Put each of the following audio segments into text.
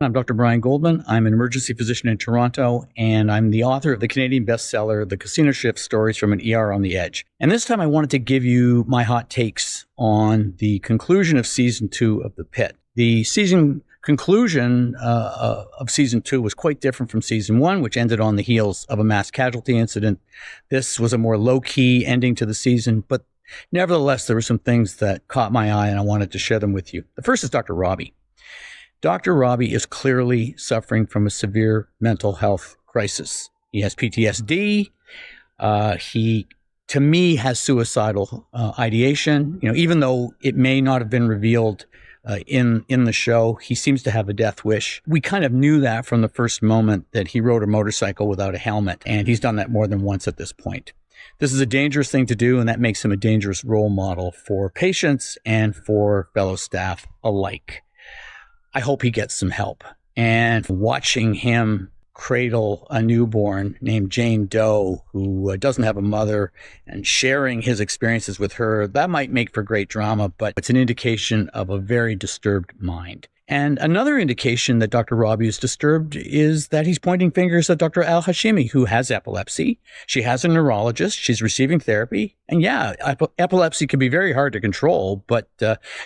I'm Dr. Brian Goldman. I'm an emergency physician in Toronto, and I'm the author of the Canadian bestseller, The Casino Shift: Stories from an ER on the Edge. And this time I wanted to give you my hot takes on the conclusion of Season 2 of The Pitt. The season conclusion of Season 2 was quite different from Season 1, which ended on the heels of a mass casualty incident. This was a more low-key ending to the season, but nevertheless, there were some things that caught my eye, and I wanted to share them with you. The first is Dr. Robbie. Dr. Robbie is clearly suffering from a severe mental health crisis. He has PTSD. He, to me, has suicidal ideation. Even though it may not have been revealed in the show, he seems to have a death wish. We kind of knew that from the first moment that he rode a motorcycle without a helmet, and he's done that more than once at this point. This is a dangerous thing to do, and that makes him a dangerous role model for patients and for fellow staff alike. I hope he gets some help. And watching him cradle a newborn named Jane Doe, who doesn't have a mother, and sharing his experiences with her, that might make for great drama, but it's an indication of a very disturbed mind. And another indication that Dr. Robbie is disturbed is that he's pointing fingers at Dr. Al-Hashimi, who has epilepsy. She has a neurologist. She's receiving therapy. And yeah, epilepsy can be very hard to control, but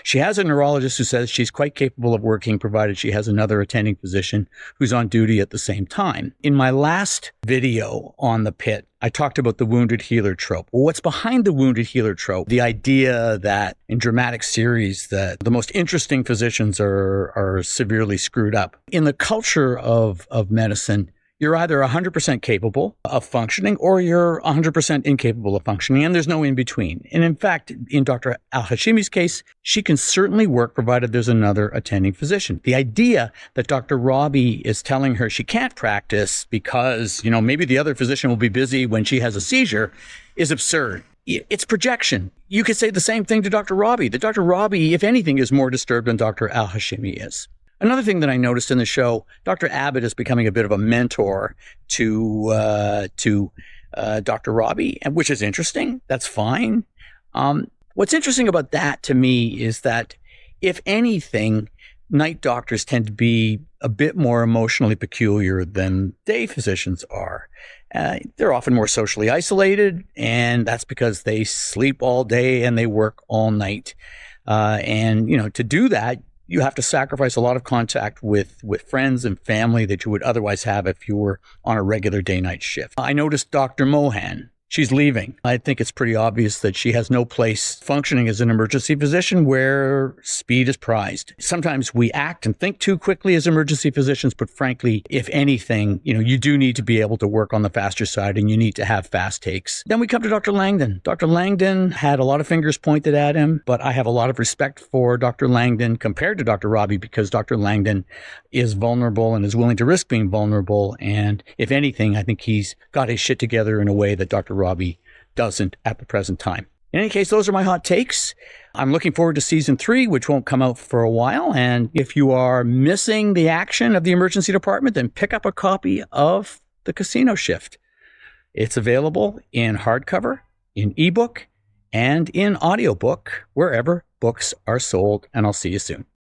she has a neurologist who says she's quite capable of working, provided she has another attending physician who's on duty at the same time. In my last video on the Pitt, I talked about the wounded healer trope. Well, what's behind the wounded healer trope? The idea that in dramatic series that the most interesting physicians are severely screwed up. In the culture of medicine, you're either 100% capable of functioning or you're 100% incapable of functioning, and there's no in between. And in fact, in Dr. Al-Hashimi's case, she can certainly work provided there's another attending physician. The idea that Dr. Robbie is telling her she can't practice because, maybe the other physician will be busy when she has a seizure is absurd. It's projection. You could say the same thing to Dr. Robbie. That Dr. Robbie, if anything, is more disturbed than Dr. Al-Hashimi is. Another thing that I noticed in the show, Dr. Abbott is becoming a bit of a mentor to Dr. Robbie, which is interesting. That's fine. What's interesting about that to me is that, if anything, night doctors tend to be a bit more emotionally peculiar than day physicians are. They're often more socially isolated, and that's because they sleep all day and they work all night. To do that, you have to sacrifice a lot of contact with friends and family that you would otherwise have if you were on a regular day-night shift. I noticed Dr. Mohan. She's leaving. I think it's pretty obvious that she has no place functioning as an emergency physician where speed is prized. Sometimes we act and think too quickly as emergency physicians, but frankly, if anything, you do need to be able to work on the faster side and you need to have fast takes. Then we come to Dr. Langdon. Dr. Langdon had a lot of fingers pointed at him, but I have a lot of respect for Dr. Langdon compared to Dr. Robbie because Dr. Langdon is vulnerable and is willing to risk being vulnerable. And if anything, I think he's got his shit together in a way that Dr. Robbie doesn't at the present time. In any case, those are my hot takes. I'm looking forward to Season 3, which won't come out for a while. And if you are missing the action of the emergency department, then pick up a copy of The Casino Shift. It's available in hardcover, in ebook, and in audiobook, wherever books are sold. And I'll see you soon.